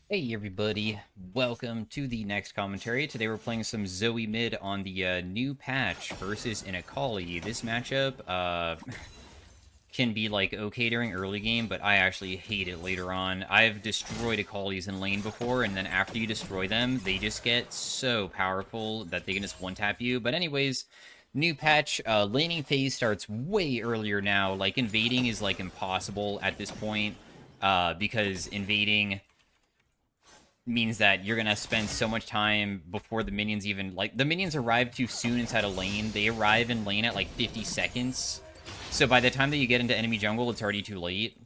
Hey everybody, welcome to the next commentary. Today we're playing some Zoe mid on the new patch versus an Akali. This matchup can be like okay during early game, but I actually hate it later on. I've destroyed Akalis in lane before, and then after you destroy them, they just get so powerful that they can just one-tap you. But anyways, new patch, laning phase starts way earlier now. Like invading is like impossible at this point, because invading means that you're gonna spend so much time before the minions even the minions arrive too soon inside a lane. They arrive in lane at like 50 seconds. So by the time that you get into enemy jungle, it's already too late.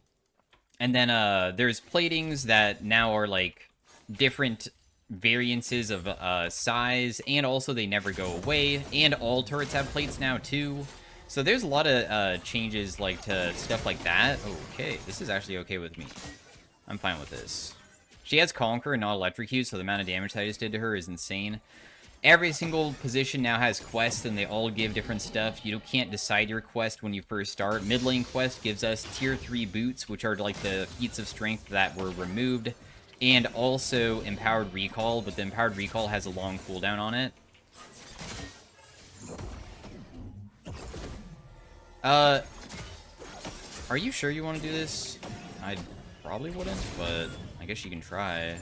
And then there's platings that now are like different variances of size, and also they never go away. And all turrets have plates now too. So there's a lot of changes like to stuff like that. Okay, this is actually okay with me. I'm fine with this. She has Conquer and not Electrocute, so the amount of damage that I just did to her is insane. Every single position now has quests, and they all give different stuff. You can't decide your quest when you first start. Mid lane quest gives us tier 3 boots, which are like the feats of strength that were removed, and also empowered recall, but the empowered recall has a long cooldown on it. Are you sure you want to do this? I probably wouldn't, but I guess you can try.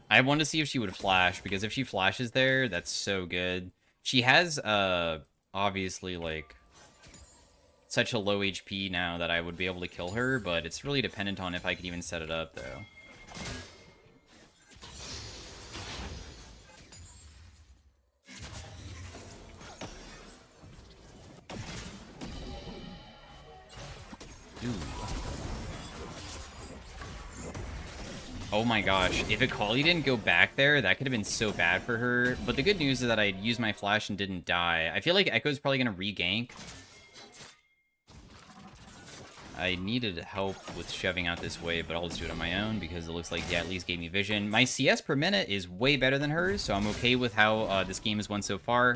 I want to see if she would flash, because if she flashes there, that's so good. She has, obviously, like, such a low HP now that I would be able to kill her, but it's really dependent on if I could even set it up, though. Ooh. Oh my gosh, if Akali didn't go back there, that could have been so bad for her. But the good news is that I used my flash and didn't die. I feel like Echo's probably going to re-gank. I needed help with shoving out this wave, but I'll just do it on my own because it looks like he at least gave me vision. My CS per minute is way better than hers, so I'm okay with how this game has won so far.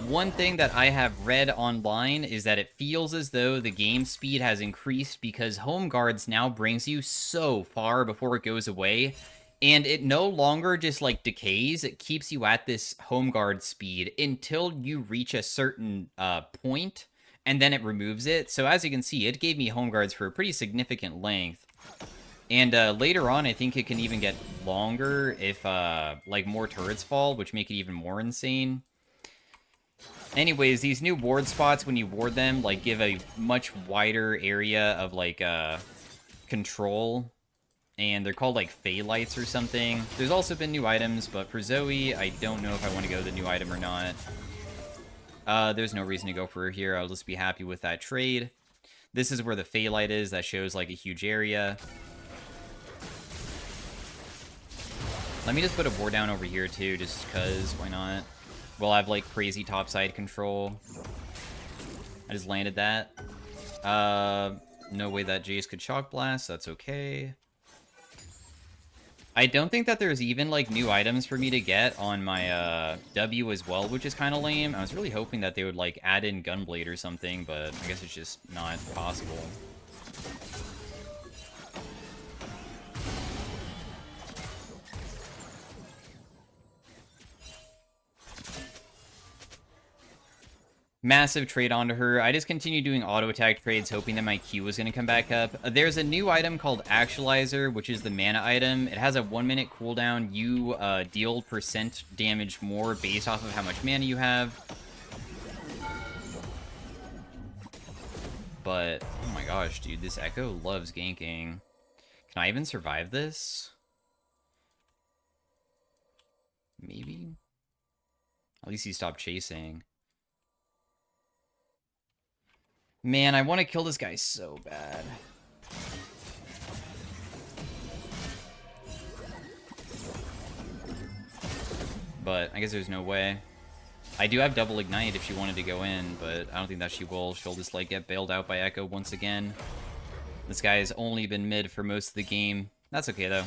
One thing that I have read online is that it feels as though the game speed has increased because Home Guards now brings you so far before it goes away, and it no longer just like decays. It keeps you at this Home Guard speed until you reach a certain point, and then it removes it. So as you can see, it gave me Home Guards for a pretty significant length. And later on, I think it can even get longer if like more turrets fall, which make it even more insane. Anyways, these new ward spots, when you ward them, like, give a much wider area of, like, control. And they're called, like, Fey Lights or something. There's also been new items, but for Zoe, I don't know if I want to go the new item or not. There's no reason to go for her here. I'll just be happy with that trade. This is where the Fey Light is. That shows, like, a huge area. Let me just put a ward down over here, too, just because. Why not? We'll have, like, crazy topside control. I just landed that. No way that Jace could Shock Blast. That's okay. I don't think that there's even, like, new items for me to get on my, W as well, which is kind of lame. I was really hoping that they would, like, add in Gunblade or something, but I guess it's just not possible. Massive trade onto her. I just continue doing auto attack trades, hoping that my Q was going to come back up. There's a new item called Actualizer, which is the mana item. It has a 1-minute cooldown. You deal percent damage more based off of how much mana you have. But, oh my gosh, dude, this Echo loves ganking. Can I even survive this? Maybe? At least he stopped chasing. Man, I want to kill this guy so bad. But I guess there's no way. I do have double ignite if she wanted to go in, but I don't think that she will. She'll just, like, get bailed out by Echo once again. This guy has only been mid for most of the game. That's okay, though.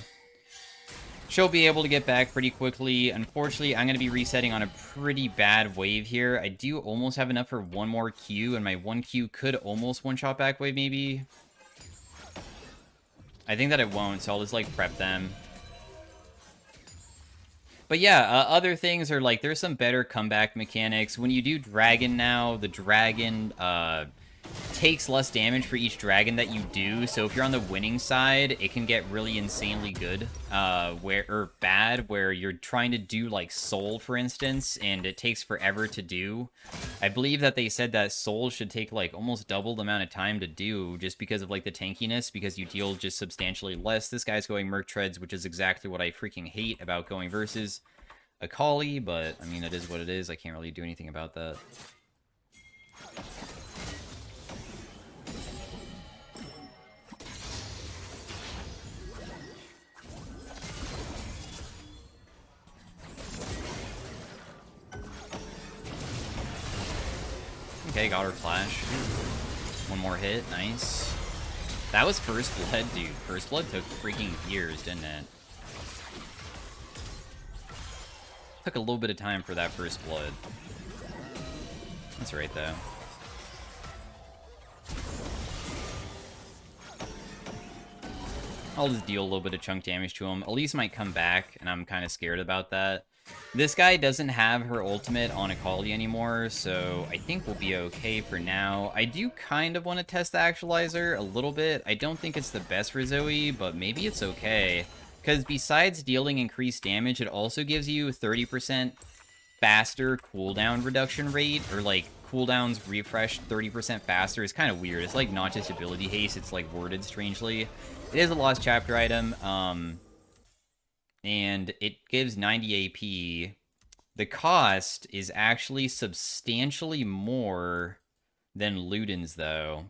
She'll be able to get back pretty quickly. Unfortunately, I'm going to be resetting on a pretty bad wave here. I do almost have enough for one more Q, and my 1Q could almost one-shot back wave, maybe. I think that it won't, so I'll just, like, prep them. But yeah, other things are, like, there's some better comeback mechanics. When you do Dragon now, the Dragon, takes less damage for each dragon that you do, so if you're on the winning side, it can get really insanely good, or bad, where you're trying to do, like, Soul, for instance, and it takes forever to do. I believe that they said that Soul should take, like, almost double the amount of time to do, just because of, like, the tankiness, because you deal just substantially less. This guy's going Merc Treads, which is exactly what I freaking hate about going versus a Kali, but, I mean, it is what it is. I can't really do anything about that. Okay, got her flash. One more hit, nice. That was First Blood, dude. First Blood took freaking years, didn't it? Took a little bit of time for that First Blood. That's right, though. I'll just deal a little bit of chunk damage to him. Elise might come back, and I'm kind of scared about that. This guy doesn't have her ultimate on Akali anymore, so I think we'll be okay for now. I do kind of want to test the Actualizer a little bit. I don't think it's the best for Zoe, but maybe it's okay. Because besides dealing increased damage, it also gives you 30% faster cooldown reduction rate, or like cooldowns refresh 30% faster. It's kind of weird. It's like not just ability haste, it's like worded strangely. It is a lost chapter item, and it gives 90 AP. The cost is actually substantially more than Luden's, though.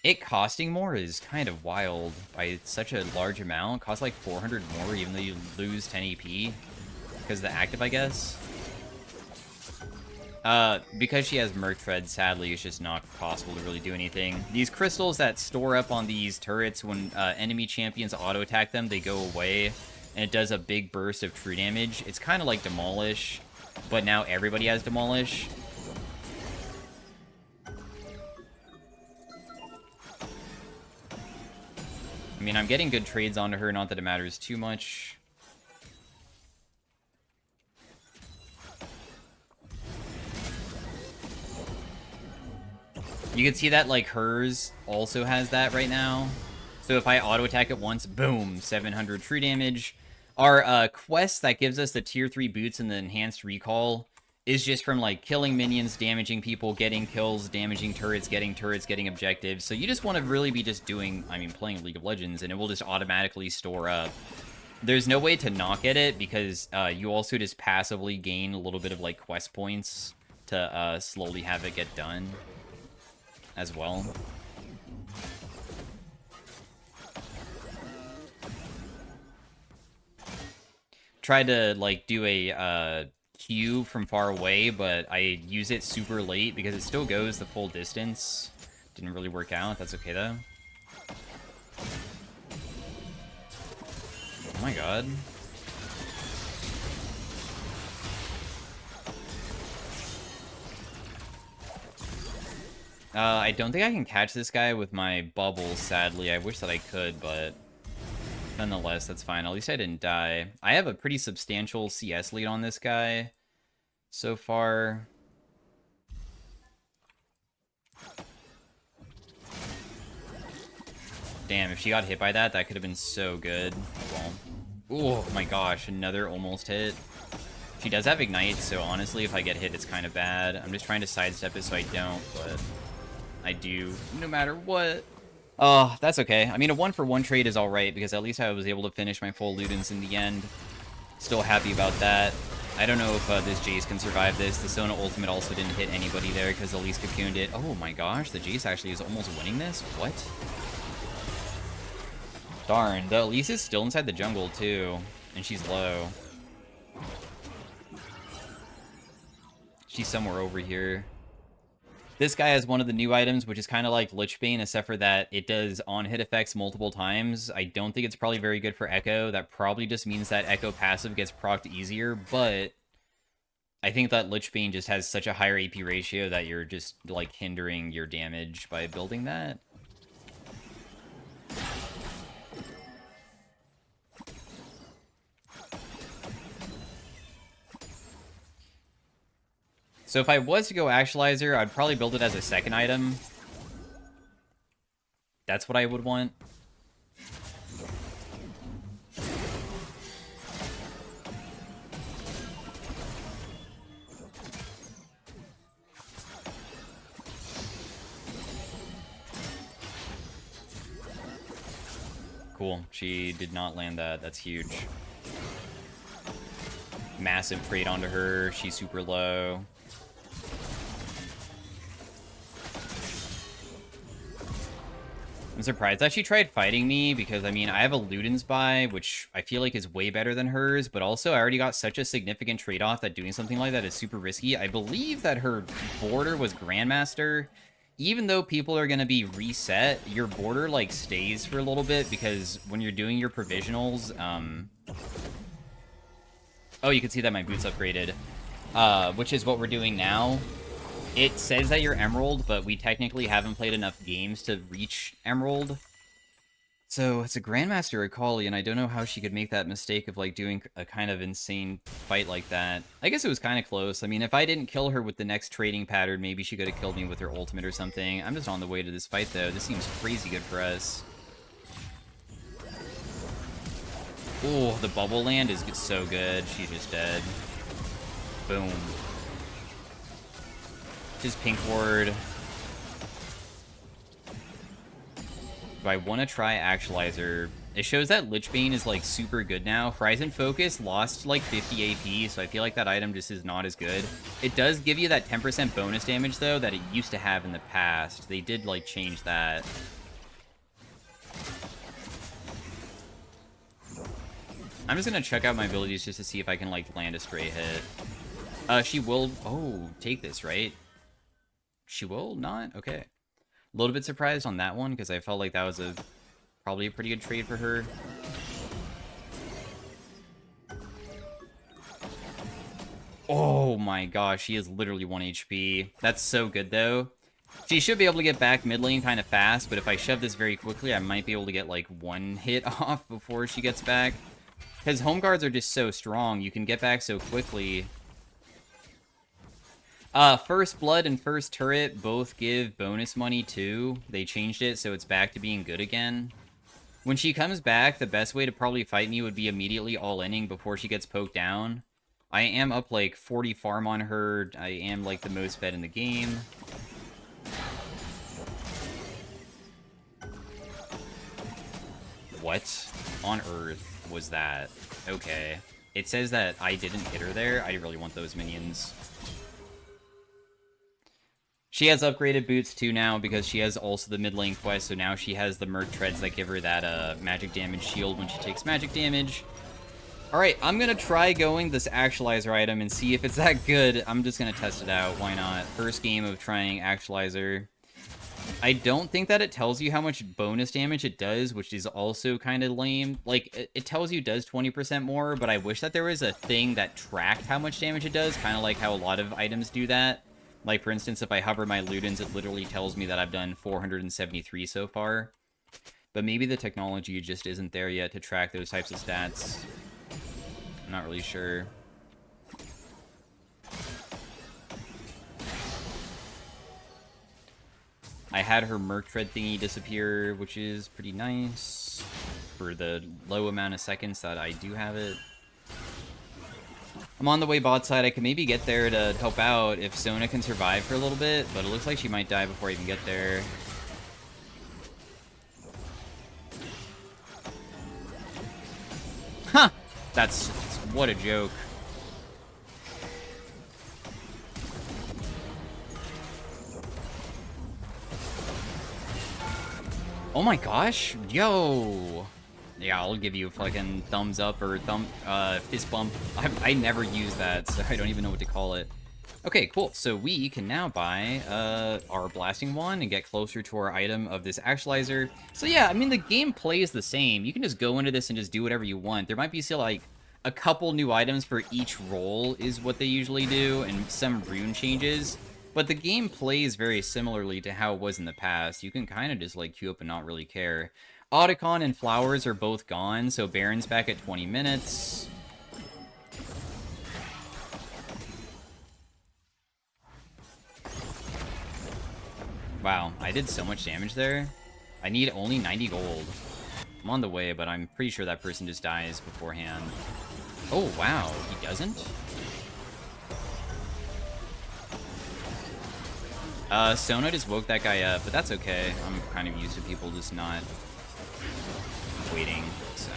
It costing more is kind of wild by such a large amount. It costs like 400 more, even though you lose 10 AP. Because of the active, I guess. Because she has Merc Tread, sadly, it's just not possible to really do anything. These crystals that store up on these turrets, when enemy champions auto-attack them, they go away, and it does a big burst of true damage. It's kind of like Demolish, but now everybody has Demolish. I mean, I'm getting good trades onto her, not that it matters too much. You can see that, like, hers also has that right now. So if I auto-attack it once, boom, 700 true damage. Our quest that gives us the tier 3 boots and the enhanced recall is just from, like, killing minions, damaging people, getting kills, damaging turrets, getting objectives. So you just want to really be just doing, I mean, playing League of Legends, and it will just automatically store up. There's no way to not get it, because you also just passively gain a little bit of, like, quest points to slowly have it get done as well. Tried to, like, do a Q from far away, but I use it super late because it still goes the full distance. Didn't really work out. That's okay, though. Oh my god. I don't think I can catch this guy with my bubbles, sadly. I wish that I could, but nonetheless, that's fine. At least I didn't die. I have a pretty substantial CS lead on this guy so far. Damn, if she got hit by that, that could have been so good. Well, oh my gosh, another almost hit. She does have Ignite, so honestly, if I get hit, it's kind of bad. I'm just trying to sidestep it so I don't, but I do, no matter what. Oh, that's okay. I mean, a 1-for-1 trade is alright, because at least I was able to finish my full Ludens in the end. Still happy about that. I don't know if this Jace can survive this. The Sona ultimate also didn't hit anybody there, because Elise cocooned it. Oh my gosh, the Jace actually is almost winning this? What? Darn, the Elise is still inside the jungle, too. And she's low. She's somewhere over here. This guy has one of the new items, which is kind of like Lich Bane, except for that it does on-hit effects multiple times. I don't think it's probably very good for Echo. That probably just means that Echo passive gets procced easier, but I think that Lich Bane just has such a higher AP ratio that you're just, like, hindering your damage by building that. So if I was to go Actualizer, I'd probably build it as a second item. That's what I would want. Cool. She did not land that. That's huge. Massive trade onto her. She's super low. I'm surprised that she tried fighting me because, I mean, I have a Luden's buy, which I feel like is way better than hers, but also I already got such a significant trade-off that doing something like that is super risky. I believe that her border was Grandmaster. Even though people are going to be reset, your border, like, stays for a little bit because when you're doing your provisionals, Oh, you can see that my boots upgraded, which is what we're doing now. It says that you're Emerald, but we technically haven't played enough games to reach Emerald. So it's a Grandmaster Akali, and I don't know how she could make that mistake of, like, doing a kind of insane fight like that. I guess it was kind of close. I mean, if I didn't kill her with the next trading pattern, maybe she could have killed me with her ultimate or something. I'm just on the way to this fight, though. This seems crazy good for us. Oh, the bubble land is so good. She's just dead. Boom. Just pink ward. Do I want to try Actualizer? It shows that Lich Bane is, like, super good now. Horizon Focus lost, like, 50 AP, so I feel like that item just is not as good. It does give you that 10% bonus damage, though, that it used to have in the past. They did, like, change that. I'm just gonna check out my abilities just to see if I can, like, land a straight hit. She will... Oh, take this, right? She will not? Okay. A little bit surprised on that one, because I felt like that was probably a pretty good trade for her. Oh my gosh, she is literally 1 HP. That's so good, though. She should be able to get back mid lane kind of fast, but if I shove this very quickly, I might be able to get, like, 1 hit off before she gets back. Because home guards are just so strong, you can get back so quickly. First Blood and First Turret both give bonus money, too. They changed it, so it's back to being good again. When she comes back, the best way to probably fight me would be immediately all-inning before she gets poked down. I am up, like, 40 farm on her. I am, like, the most fed in the game. What on earth was that? Okay. It says that I didn't hit her there. I really want those minions. She has upgraded boots too now because she has also the mid lane quest, so now she has the Merc Treads that give her that magic damage shield when she takes magic damage. Alright, I'm gonna try going this Actualizer item and see if it's that good. I'm just gonna test it out, why not? First game of trying Actualizer. I don't think that it tells you how much bonus damage it does, which is also kind of lame. Like, it tells you it does 20% more, but I wish that there was a thing that tracked how much damage it does, kind of like how a lot of items do that. Like, for instance, if I hover my Ludens, it literally tells me that I've done 473 so far. But maybe the technology just isn't there yet to track those types of stats. I'm not really sure. I had her Merc Tread thingy disappear, which is pretty nice for the low amount of seconds that I do have it. I'm on the way bot side. I can maybe get there to help out if Sona can survive for a little bit, but it looks like she might die before I even get there. Huh! That's... what a joke. Oh my gosh! Yo! Yeah, I'll give you a fucking thumbs up or fist bump. I never use that, so I don't even know what to call it. Okay, cool. So we can now buy our blasting wand and get closer to our item of this actualizer. So yeah, I mean, the gameplay is the same. You can just go into this and just do whatever you want. There might be still, like, a couple new items for each role is what they usually do, and some rune changes. But the game plays very similarly to how it was in the past. You can kind of just, like, queue up and not really care. Otacon and Flowers are both gone, so Baron's back at 20 minutes. Wow, I did so much damage there. I need only 90 gold. I'm on the way, but I'm pretty sure that person just dies beforehand. Oh, wow, he doesn't? Sona just woke that guy up, but that's okay. I'm kind of used to people just not waiting, so.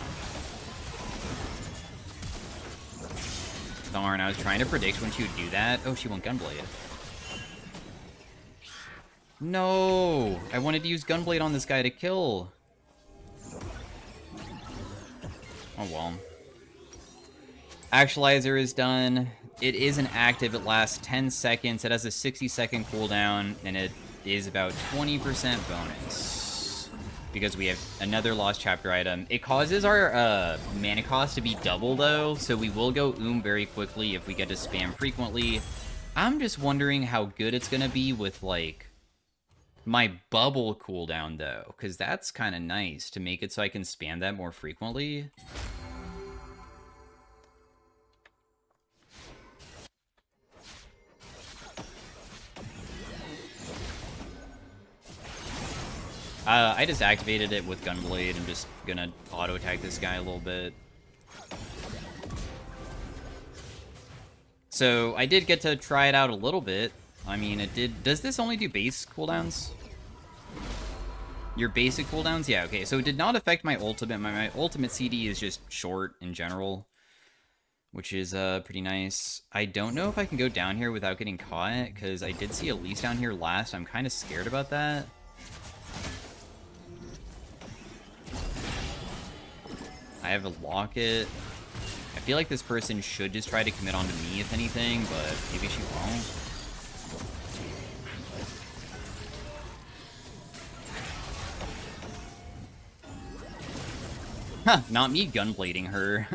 Darn, I was trying to predict when she would do that. Oh, she went Gunblade. No! I wanted to use Gunblade on this guy to kill. Oh, well. Actualizer is done. It isn't active. It lasts 10 seconds. It has a 60-second cooldown, and it is about 20% bonus. Because we have another Lost Chapter item. It causes our mana cost to be double, though, so we will go very quickly if we get to spam frequently. I'm just wondering how good it's going to be with, like, my bubble cooldown, though, because that's kind of nice to make it so I can spam that more frequently. I just activated it with Gunblade. I'm just gonna auto-attack this guy a little bit. So, I did get to try it out a little bit. I mean, it did... Does this only do base cooldowns? Your basic cooldowns? Yeah, okay. So it did not affect my ultimate. My ultimate CD is just short in general, which is pretty nice. I don't know if I can go down here without getting caught, because I did see Elise down here last. I'm kind of scared about that. I have a locket. I feel like this person should just try to commit onto me, if anything, but maybe she won't. Huh, not me gunblading her.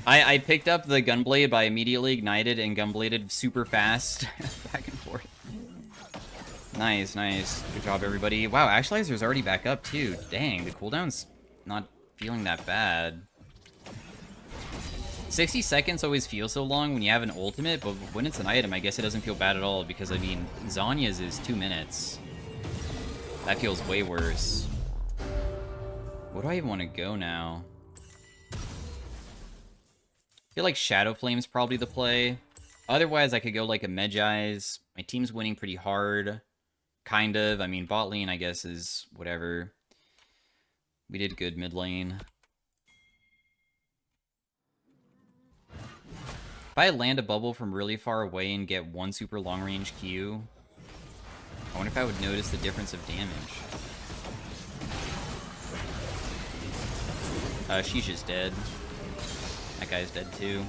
I picked up the gunblade, but I immediately ignited and gunbladed super fast. Back and forth. Nice, nice. Good job, everybody. Wow, Actualizer's already back up, too. Dang, the cooldown's not feeling that bad. 60 seconds always feels so long when you have an ultimate, but when it's an item, I guess it doesn't feel bad at all, because, I mean, Zanya's is 2 minutes. That feels way worse. Where do I even want to go now? I feel like Shadow Flame's probably the play. Otherwise, I could go like a Medjai's. My team's winning pretty hard. Kind of. I mean, bot lane, I guess, is whatever. We did good mid lane. If I land a bubble from really far away and get one super long range Q, I wonder if I would notice the difference of damage. She's just dead. That guy's dead too.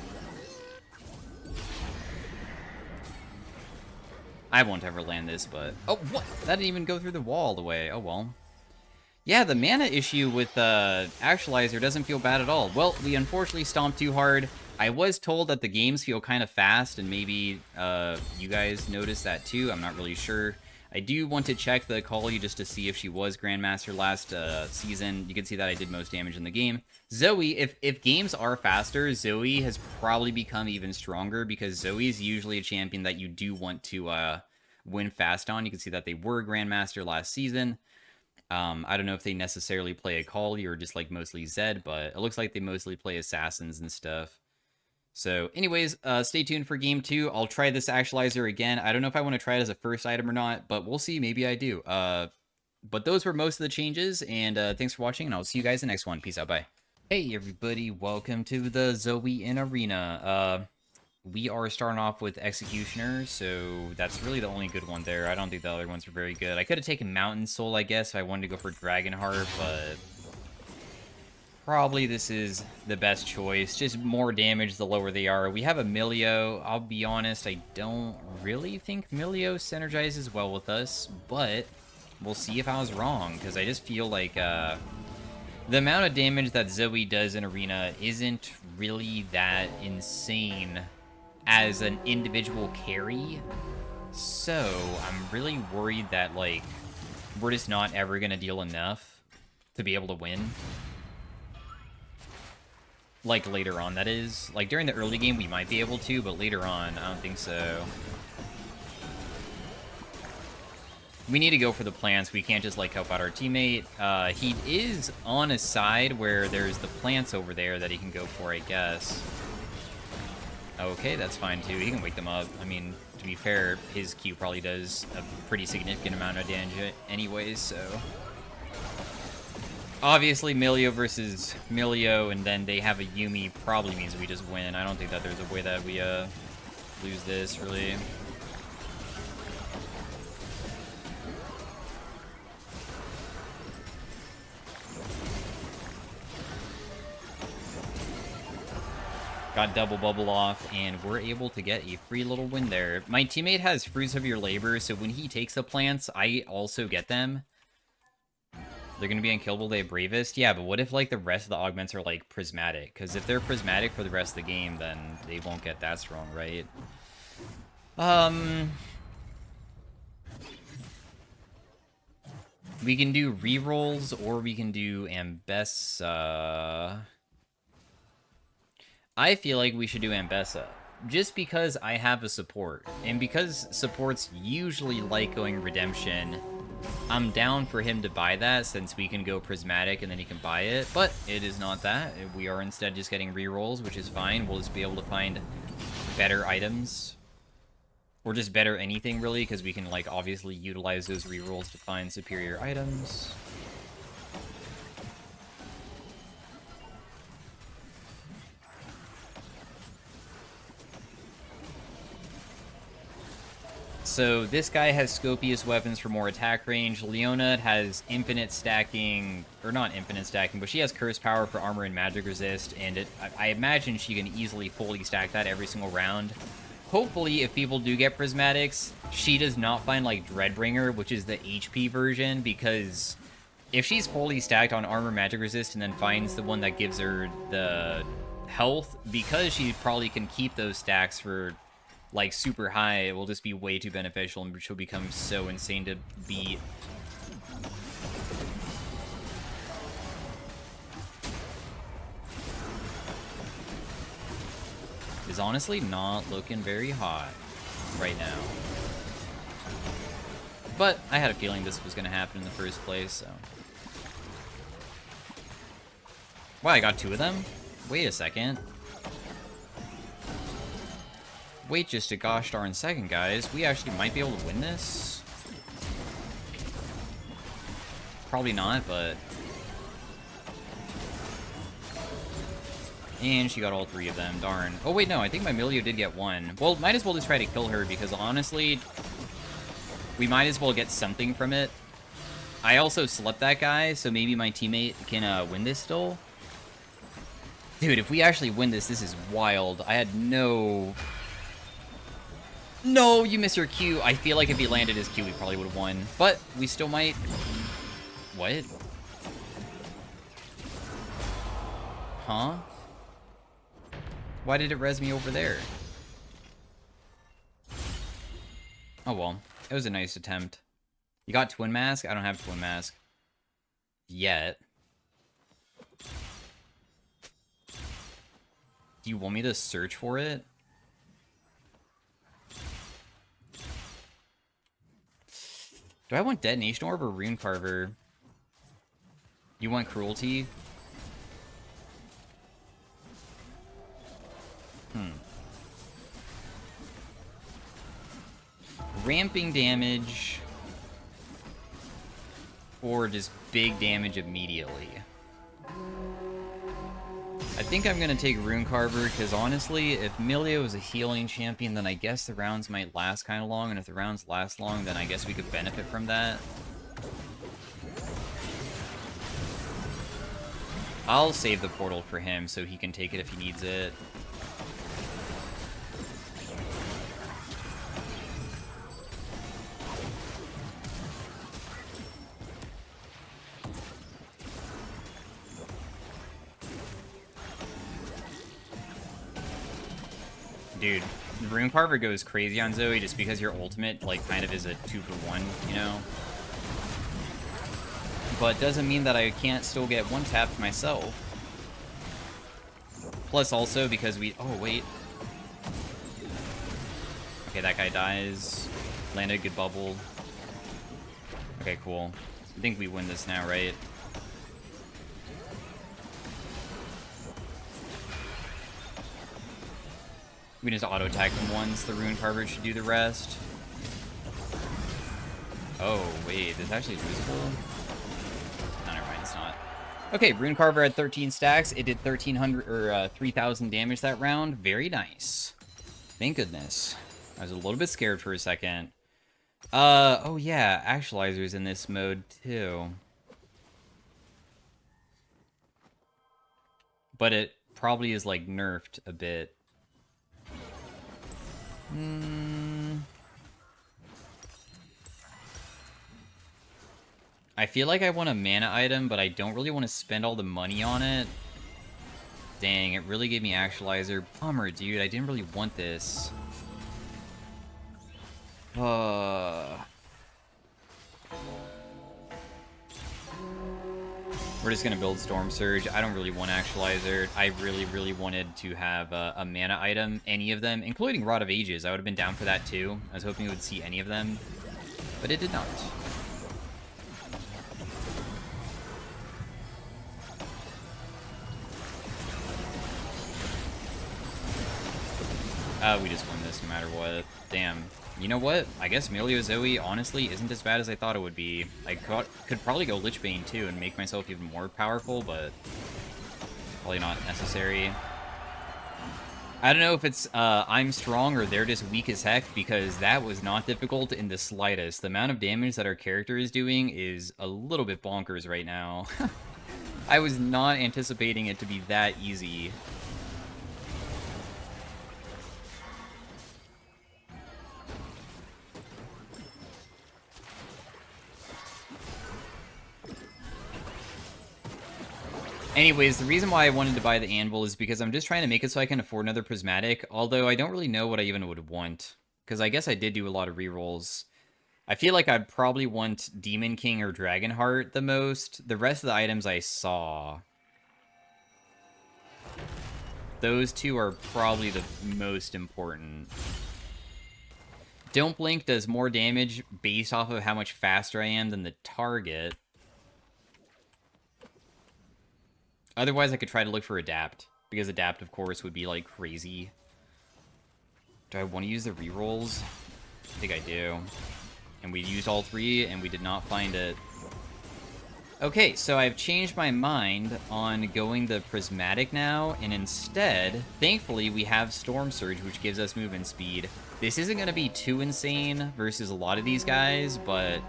I won't ever land this, but... Oh, what? That didn't even go through the wall all the way. Oh, well. Yeah, the mana issue with Actualizer doesn't feel bad at all. Well, we unfortunately stomped too hard. I was told that the games feel kind of fast, and maybe you guys noticed that too. I'm not really sure. I do want to check the Akali just to see if she was Grandmaster last season. You can see that I did most damage in the game. Zoe, if games are faster, Zoe has probably become even stronger, because Zoe is usually a champion that you do want to win fast on. You can see that they were Grandmaster last season. I don't know if they necessarily play Akali or just like mostly Zed, but it looks like they mostly play Assassins and stuff. So anyways, stay tuned for game 2. I'll try this Actualizer again. I don't know if I want to try it as a first item or not, but we'll see. Maybe I do. But those were most of the changes, and thanks for watching, and I'll see you guys in the next one. Peace out. Bye. Hey, everybody. Welcome to the Zoe in Arena. We are starting off with Executioner, so that's really the only good one there. I don't think the other ones are very good. I could have taken Mountain Soul, I guess, if I wanted to go for Dragonheart, but probably this is the best choice. Just more damage the lower they are. We have a Milio. I'll be honest, I don't really think Milio synergizes well with us, but we'll see if I was wrong, because I just feel like the amount of damage that Zoe does in Arena isn't really that insane as an individual carry. So I'm really worried that, like, we're just not ever going to deal enough to be able to win. Like, later on, that is. Like, during the early game, we might be able to, but later on, I don't think so. We need to go for the plants. We can't just, like, help out our teammate. He is on a side where there's the plants over there that he can go for, I guess. Okay, that's fine, too. He can wake them up. I mean, to be fair, his Q probably does a pretty significant amount of damage anyways, so... Obviously, Milio versus Milio, and then they have a Yumi probably means we just win. I don't think that there's a way that we lose this, really. Got double bubble off, and we're able to get a free little win there. My teammate has Fruits of Your Labor, so when he takes the plants, I also get them. They're going to be unkillable, they have Bravest. Yeah, but what if, like, the rest of the augments are, like, Prismatic? Because if they're Prismatic for the rest of the game, then they won't get that strong, right? We can do rerolls, or we can do Ambessa. I feel like we should do Ambessa. Just because I have a support. And because supports usually like going Redemption... I'm down for him to buy that, since we can go Prismatic and then he can buy it, but it is not that. We are instead just getting rerolls, which is fine. We'll just be able to find better items. Or just better anything, really, because we can, like, obviously utilize those rerolls to find superior items. So this guy has Scopious weapons for more attack range. Leona has infinite stacking, or not infinite stacking, but she has curse power for armor and magic resist, and I imagine she can easily fully stack that every single round. Hopefully, if people do get prismatics, she does not find, like, Dreadbringer, which is the HP version, because if she's fully stacked on armor magic resist and then finds the one that gives her the health, because she probably can keep those stacks for... like, super high, it will just be way too beneficial, and she'll become so insane to beat. Is honestly not looking very hot right now. But I had a feeling this was going to happen in the first place, so... Wow, I got two of them? Wait a second. Wait just a gosh darn second, guys. We actually might be able to win this. Probably not, but... And she got all three of them, darn. Oh wait, no, I think my Milio did get one. Well, might as well just try to kill her, because honestly, we might as well get something from it. I also slept that guy, so maybe my teammate can win this still. Dude, if we actually win this, this is wild. I had no... No, you missed your Q. I feel like if he landed his Q, we probably would have won. But we still might... What? Huh? Why did it res me over there? Oh well. It was a nice attempt. You got Twin Mask? I don't have Twin Mask. Yet. Do you want me to search for it? Do I want Detonation Orb or Rune Carver? You want Cruelty? Ramping damage. Or just big damage immediately. I think I'm going to take Rune Carver, because honestly, if Milio is a healing champion, then I guess the rounds might last kind of long, and if the rounds last long, then I guess we could benefit from that. I'll save the portal for him so he can take it if he needs it. Dude, Rune Carver goes crazy on Zoe just because your ultimate, like, kind of is a 2-for-1, you know? But doesn't mean that I can't still get one-tapped myself. Plus also because we... Oh, wait. Okay, that guy dies. Landed a good bubble. Okay, cool. I think we win this now, right? We can just auto-attack him once. The Rune Carver should do the rest. Oh, wait. This actually is usable? No, never mind. It's not. Okay, Rune Carver had 13 stacks. It did 1,300 or 3,000 damage that round. Very nice. Thank goodness. I was a little bit scared for a second. Oh yeah, Actualizer's in this mode too. But it probably is, like, nerfed a bit. I feel like I want a mana item, but I don't really want to spend all the money on it. Dang, it really gave me Actualizer. Bummer, dude. I didn't really want this. We're just gonna build Storm Surge. I don't really want Actualizer. I really wanted to have a mana item, any of them, including Rod of Ages. I would have been down for that too. I was hoping it would see any of them, but it did not. We just win this no matter what. Damn. You know what? I guess Melio Zoe, honestly, isn't as bad as I thought it would be. I could probably go Lichbane, too, and make myself even more powerful, but probably not necessary. I don't know if it's I'm strong or they're just weak as heck, because that was not difficult in the slightest. The amount of damage that our character is doing is a little bit bonkers right now. I was not anticipating it to be that easy. Anyways, the reason why I wanted to buy the Anvil is because I'm just trying to make it so I can afford another Prismatic, although I don't really know what I even would want, because I guess I did do a lot of rerolls. I feel like I'd probably want Demon King or Dragonheart the most. The rest of the items I saw, those two are probably the most important. Don't Blink does more damage based off of how much faster I am than the target. Otherwise, I could try to look for Adapt, because Adapt, of course, would be, like, crazy. Do I want to use the rerolls? I think I do. And we used all three, and we did not find it. Okay, so I've changed my mind on going the Prismatic now, and instead, thankfully, we have Storm Surge, which gives us movement speed. This isn't going to be too insane versus a lot of these guys, but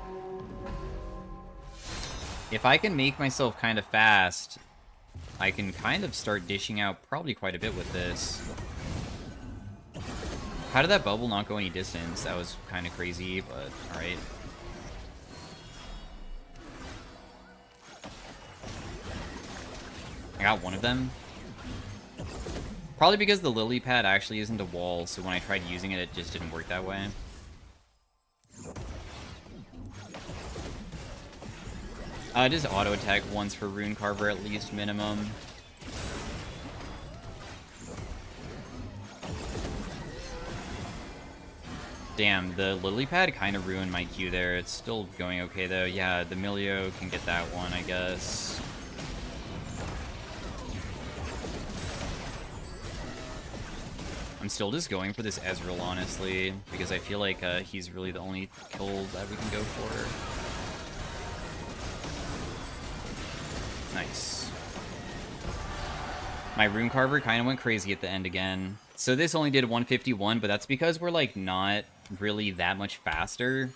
if I can make myself kind of fast, I can kind of start dishing out probably quite a bit with this. How did that bubble not go any distance? That was kind of crazy, but alright. I got one of them. Probably because the lily pad actually isn't a wall, so when I tried using it, it just didn't work that way. Just auto attack once for Rune Carver at least, minimum. Damn, the lily pad kind of ruined my Q there. It's still going okay though. Yeah, the Milio can get that one, I guess. I'm still just going for this Ezreal, honestly, because I feel like he's really the only kill that we can go for. Nice. My Rune Carver kind of went crazy at the end again. So this only did 151, but that's because we're, like, not really that much faster.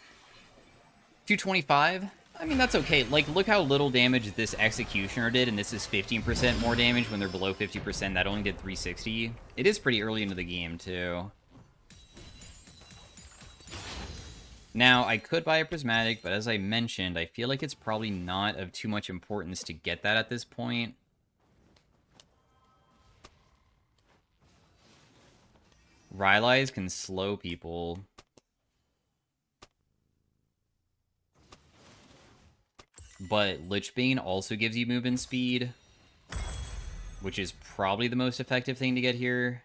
225? I mean, that's okay. Like, look how little damage this Executioner did, and this is 15% more damage when they're below 50%. That only did 360. It is pretty early into the game, too. Now, I could buy a Prismatic, but as I mentioned, I feel like it's probably not of too much importance to get that at this point. Rylai's can slow people. But Lichbane also gives you movement speed, which is probably the most effective thing to get here.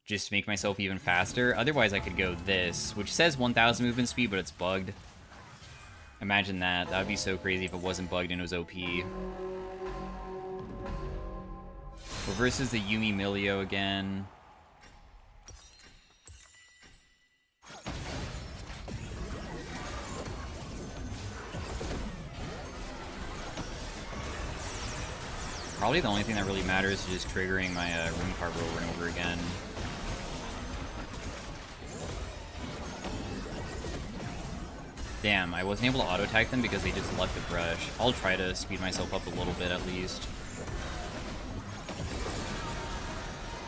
Just to make myself even faster. Otherwise, I could go this, which says 1,000 movement speed, but it's bugged. Imagine that. That would be so crazy if it wasn't bugged and it was OP. Reverses the Yumi Milio again. Probably the only thing that really matters is just triggering my rune card over and over again. Damn, I wasn't able to auto-attack them because they just left the brush. I'll try to speed myself up a little bit at least.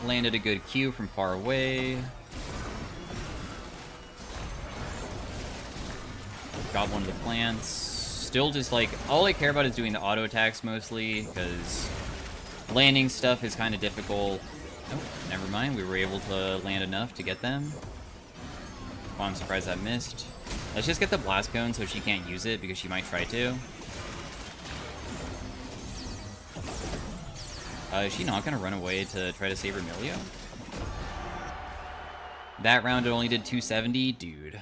Landed a good Q from far away. Got one of the plants. Still just like, all I care about is doing the auto-attacks mostly, because landing stuff is kind of difficult. Oh, never mind, we were able to land enough to get them. Oh, I'm surprised that missed. Let's just get the Blast Cone so she can't use it, because she might try to. Is she not going to run away to try to save her Milio? That round it only did 270? Dude.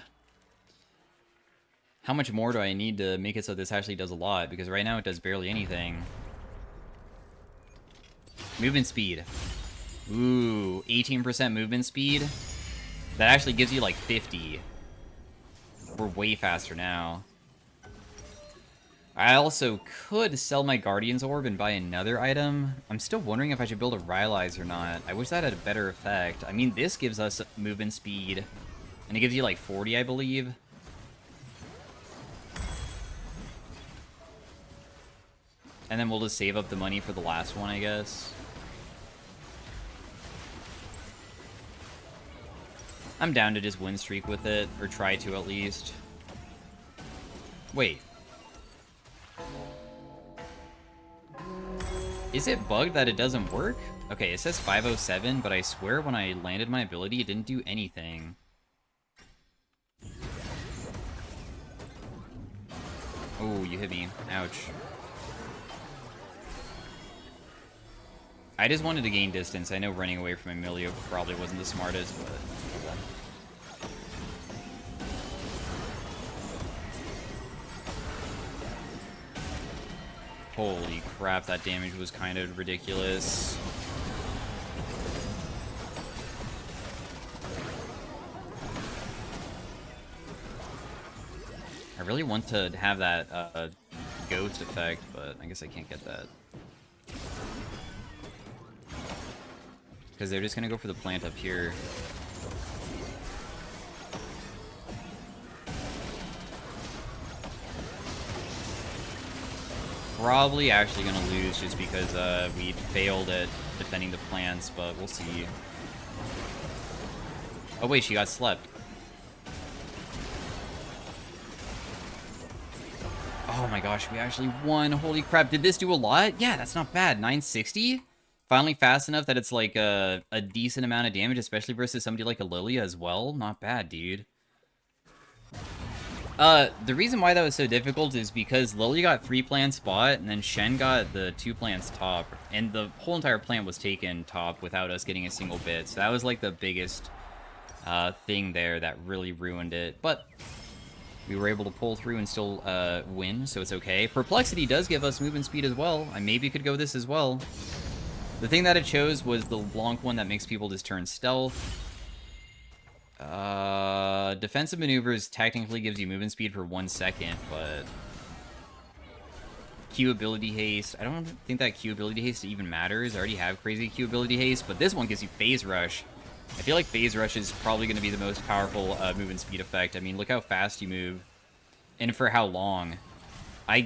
How much more do I need to make it so this actually does a lot? Because right now it does barely anything. Movement speed. Ooh, 18% movement speed? That actually gives you like 50. We're way faster now. I also could sell my Guardian's Orb and buy another item. I'm still wondering if I should build a Rylai's or not. I wish that had a better effect. I mean, this gives us movement speed. And it gives you like 40, I believe. And then we'll just save up the money for the last one, I guess. I'm down to just win streak with it, or try to at least. Wait. Is it bugged that it doesn't work? Okay, it says 507, but I swear when I landed my ability, it didn't do anything. Oh, you hit me. Ouch. I just wanted to gain distance. I know running away from Emilio probably wasn't the smartest, but... Holy crap, that damage was kind of ridiculous. I really want to have that ghost effect, but I guess I can't get that. Because they're just going to go for the plant up here. Probably actually going to lose just because we failed at defending the plants, but we'll see. Oh wait, she got slept. Oh my gosh, we actually won. Holy crap, did this do a lot? Yeah, that's not bad. 960? Finally fast enough that it's like a decent amount of damage, especially versus somebody like a Lilia as well. Not bad, dude. The reason why that was so difficult is because Lilia got 3 plants spot, and then Shen got the 2 plants top, and the whole entire plant was taken top without us getting a single bit. So that was like the biggest thing there that really ruined it. But we were able to pull through and still win, so it's okay. Perplexity does give us movement speed as well. I maybe could go this as well. The thing that it chose was the Blanc one that makes people just turn stealth. Defensive maneuvers technically gives you movement speed for 1 second, but Q ability haste. I don't think that Q ability haste even matters. I already have crazy Q ability haste, but this one gives you phase rush. I feel like phase rush is probably going to be the most powerful movement speed effect. I mean, look how fast you move, and for how long. I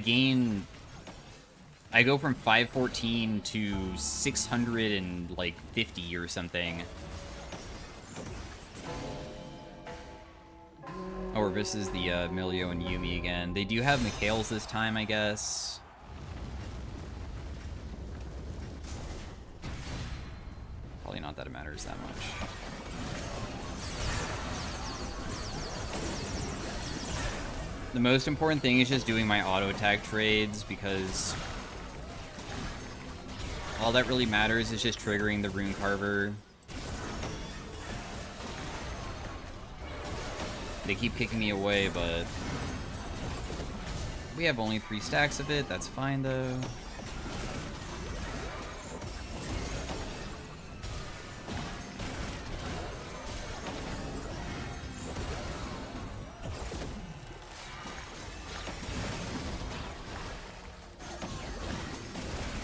go from 514 to 650 or something. Or this is the Milio and Yumi again. They do have Mikhails this time, I guess. Probably not that it matters that much. The most important thing is just doing my auto attack trades, because all that really matters is just triggering the Rune Carver. They keep kicking me away, but we have only 3 stacks of it. That's fine, though.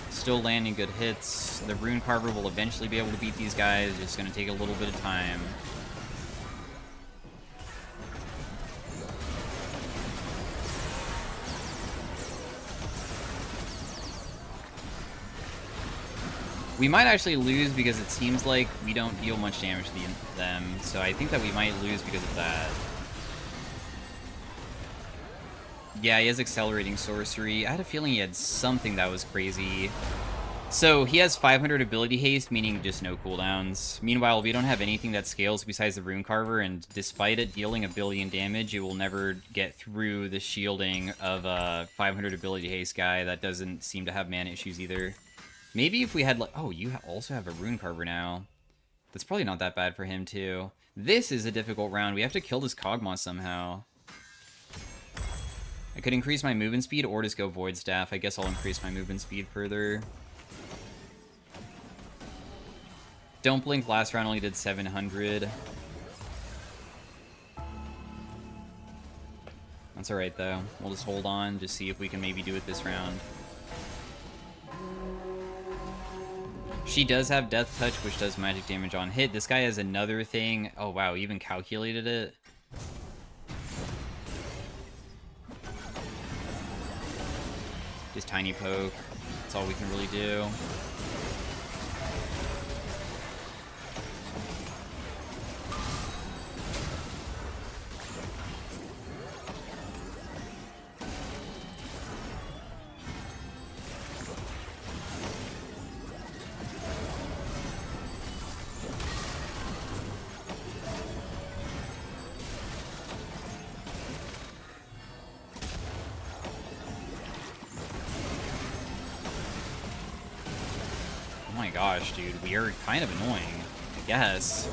Still landing good hits. The Rune Carver will eventually be able to beat these guys. It's just going to take a little bit of time. We might actually lose because it seems like we don't deal much damage to them, so I think that we might lose because of that. Yeah, he has accelerating sorcery. I had a feeling he had something that was crazy. So he has 500 ability haste, meaning just no cooldowns. Meanwhile, we don't have anything that scales besides the Rune Carver, and despite it dealing a billion damage, it will never get through the shielding of a 500 ability haste guy that doesn't seem to have mana issues either. Maybe if we had, like... Oh, you also have a Rune Carver now. That's probably not that bad for him, too. This is a difficult round. We have to kill this Kog'Maw somehow. I could increase my movement speed or just go Void Staff. I guess I'll increase my movement speed further. Don't Blink last round only did 700. That's alright, though. We'll just hold on, just see if we can maybe do it this round. She does have Death Touch, which does magic damage on hit. This guy has another thing. Oh, wow, even calculated it. Just Tiny Poke. That's all we can really do. Gosh, dude, we are kind of annoying, I guess.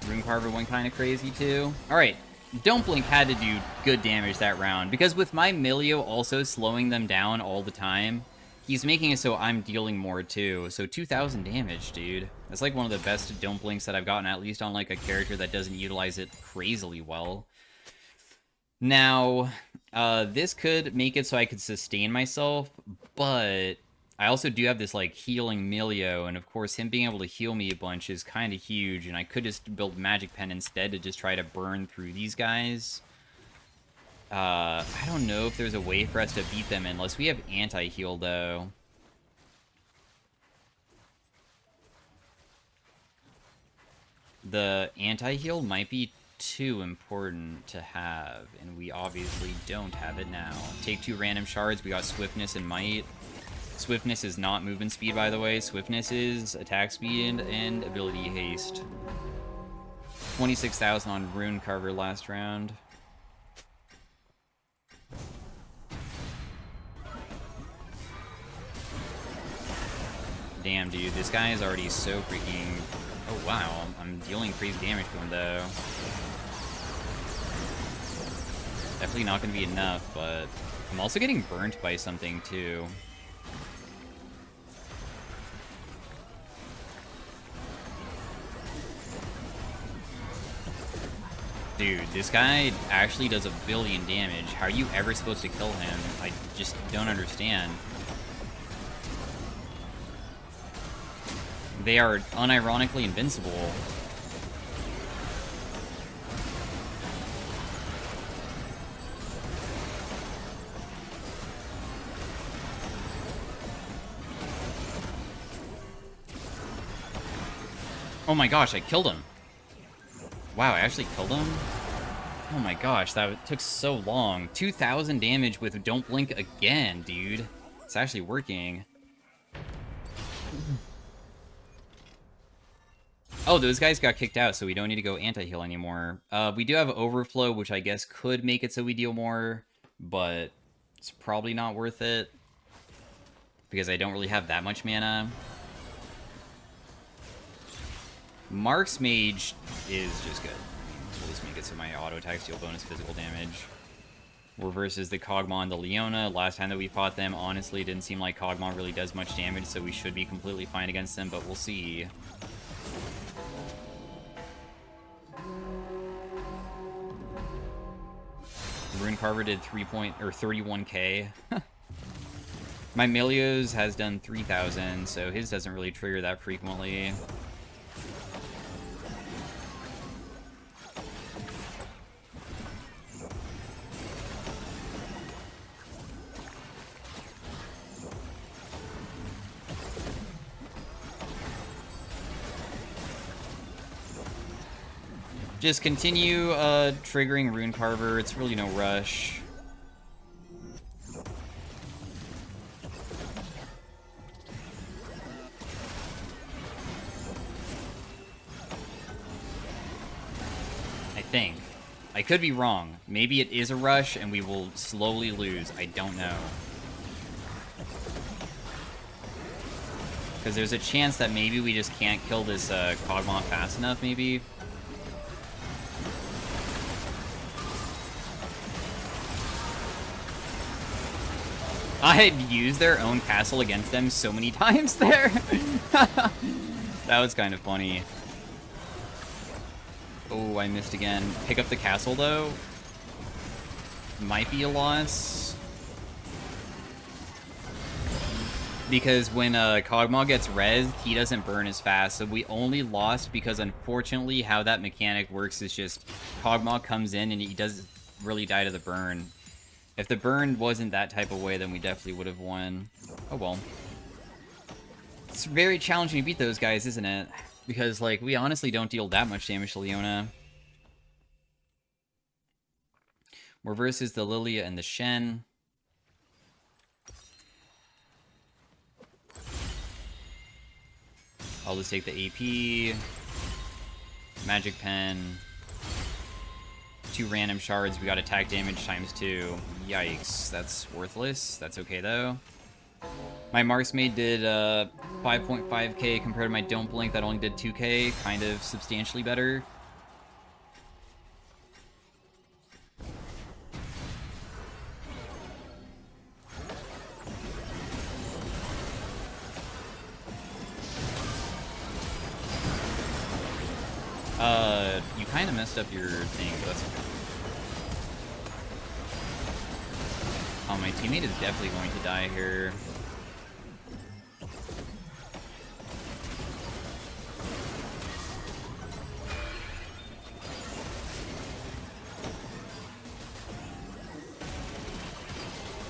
Rune Carver went kind of crazy, too. Alright, Don't Blink had to do good damage that round, because with my Milio also slowing them down all the time, he's making it so I'm dealing more, too. So 2,000 damage, dude. That's like one of the best Don't Blinks that I've gotten, at least on like a character that doesn't utilize it crazily well. Now, this could make it so I could sustain myself, but I also do have this like healing Milio, and of course him being able to heal me a bunch is kind of huge, and I could just build Magic Pen instead to just try to burn through these guys. I don't know if there's a way for us to beat them unless we have anti-heal, though. The anti-heal might be too important to have, and we obviously don't have it now. Take 2 random shards. We got Swiftness and Might. Swiftness is not movement speed, by the way. Swiftness is attack speed and ability haste. 26,000 on Rune Carver last round. Damn, dude, this guy is already so freaking... Oh, wow, I'm dealing crazy damage to him, though. Definitely not going to be enough, but I'm also getting burnt by something, too. Dude, this guy actually does a billion damage. How are you ever supposed to kill him? I just don't understand. They are unironically invincible. Oh my gosh, I killed him. Wow, I actually killed him? Oh my gosh, that took so long. 2,000 damage with Don't Blink again, dude. It's actually working. Oh, those guys got kicked out, so we don't need to go anti-heal anymore. We do have Overflow, which I guess could make it so we deal more, but it's probably not worth it because I don't really have that much mana. Mark's Mage is just good. We'll just make it so my auto attacks deal bonus physical damage. We're versus the Kog'Maw and the Leona. Last time that we fought them, honestly, it didn't seem like Kog'Maw really does much damage, so we should be completely fine against them, but we'll see. Rune Carver did 31k. My Milios has done 3,000, so his doesn't really trigger that frequently. Just continue triggering Rune Carver. It's really no rush. I think. I could be wrong. Maybe it is a rush and we will slowly lose. I don't know. Because there's a chance that maybe we just can't kill this Kog'Maw fast enough, maybe. I had used their own castle against them so many times there. That was kind of funny. Oh, I missed again. Pick up the castle, though. Might be a loss. Because when Kog'Maw gets rezzed, he doesn't burn as fast. So we only lost because, unfortunately, how that mechanic works is just Kog'Maw comes in and he doesn't really die to the burn. If the burn wasn't that type of way, then we definitely would have won. Oh, well. It's very challenging to beat those guys, isn't it? Because, like, we honestly don't deal that much damage to Leona. We're versus the Lilia and the Shen. I'll just take the AP. Magic Pen. 2 random shards. We got attack damage ×2. Yikes. That's worthless. That's okay, though. My Marksmate did 5.5k compared to my Don't Blink that only did 2k. Kind of substantially better. You kind of messed up your thing, but that's okay. Oh, my teammate is definitely going to die here.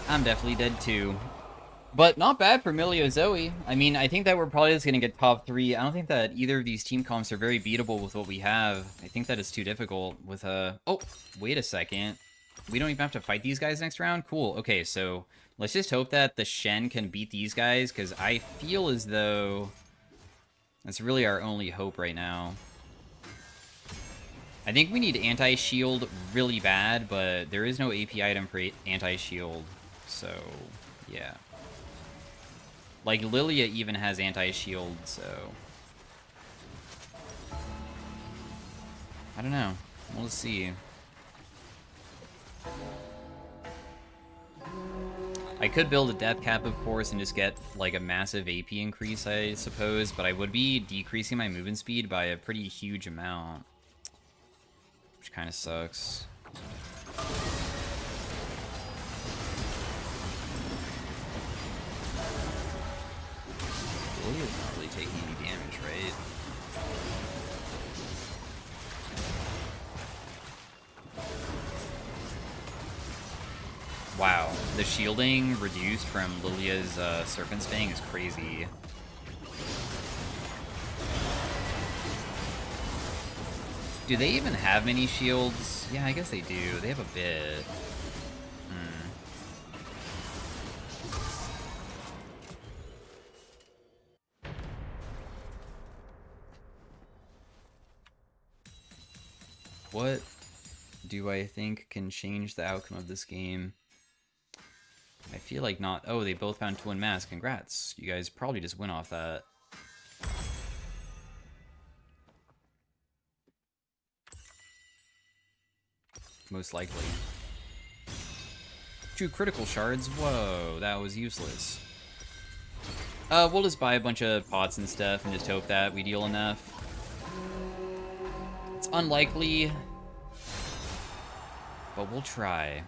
I'm definitely dead too. But not bad for Milio Zoe. I mean, I think that we're probably just going to get top 3. I don't think that either of these team comps are very beatable with what we have. I think that is too difficult with Oh, wait a second. We don't even have to fight these guys next round? Cool. Okay, so let's just hope that the Shen can beat these guys, because I feel as though that's really our only hope right now. I think we need anti-shield really bad, but there is no AP item for anti-shield, so yeah. Like, Lilia even has anti-shield, so I don't know. We'll see. I could build a death cap, of course, and just get, like, a massive AP increase, I suppose, but I would be decreasing my movement speed by a pretty huge amount, which kind of sucks. Lilia's not really taking any damage right? Wow, the shielding reduced from Lilia's Serpent's Fang is crazy. Do they even have many shields? Yeah, I guess they do. They have a bit. What do I think can change the outcome of this game? I feel like not. Oh, they both found Twin Mask. Congrats. You guys probably just win off that. Most likely. 2 critical shards? Whoa, that was useless. We'll just buy a bunch of pots and stuff and just hope that we deal enough. It's unlikely, but we'll try.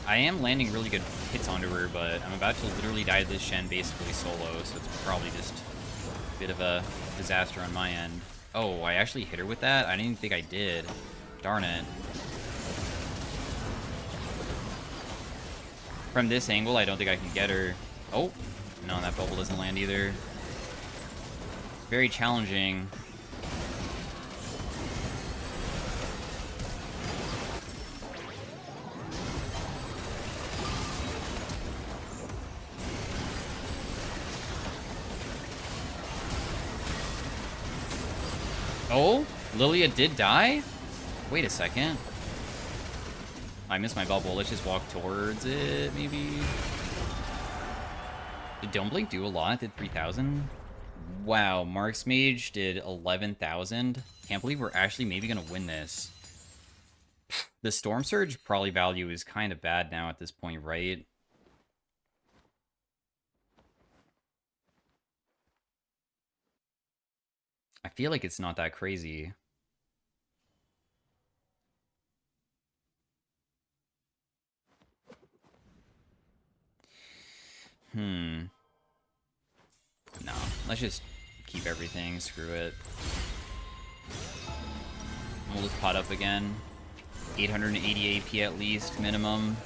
I am landing really good hits onto her, but I'm about to literally die to this Shen basically solo, so it's probably just a bit of a disaster on my end. Oh, I actually hit her with that? I didn't think I did. Darn it. From this angle, I don't think I can get her. Oh, no, that bubble doesn't land either. Very challenging. Oh, Lilia did die? Wait a second. I missed my bubble. Let's just walk towards it, maybe. Did Don't Blink do a lot? Did 3,000? Wow, Mark's Mage did 11,000. Can't believe we're actually maybe going to win this. The Storm Surge probably value is kind of bad now at this point, right? I feel like it's not that crazy. No, let's just keep everything. Screw it. We'll just pot up again. 880 AP at least, minimum.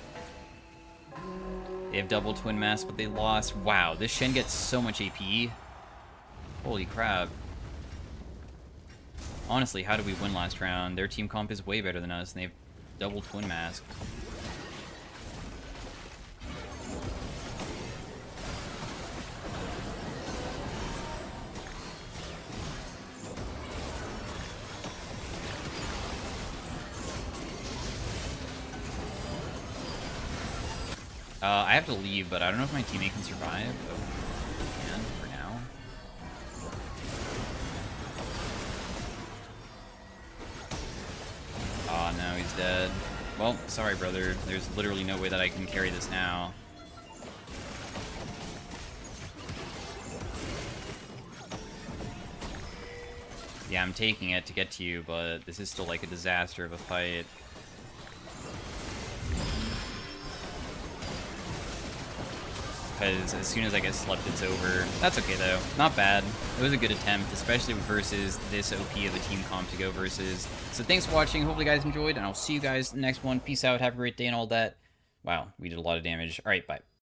They have double Twin Mask, but they lost. Wow, this Shen gets so much AP. Holy crap. Honestly, how did we win last round? Their team comp is way better than us, and they have double Twin Mask. I have to leave, but I don't know if my teammate can survive. Oh, he can for now. Oh, no, he's dead. Well, sorry, brother. There's literally no way that I can carry this now. Yeah, I'm taking it to get to you, but this is still like a disaster of a fight. Because as soon as I get slept, it's over. That's okay, though. Not bad. It was a good attempt, especially versus this OP of a team comp to go versus. So thanks for watching. Hopefully you guys enjoyed, and I'll see you guys in the next one. Peace out. Have a great day and all that. Wow, we did a lot of damage. All right, bye.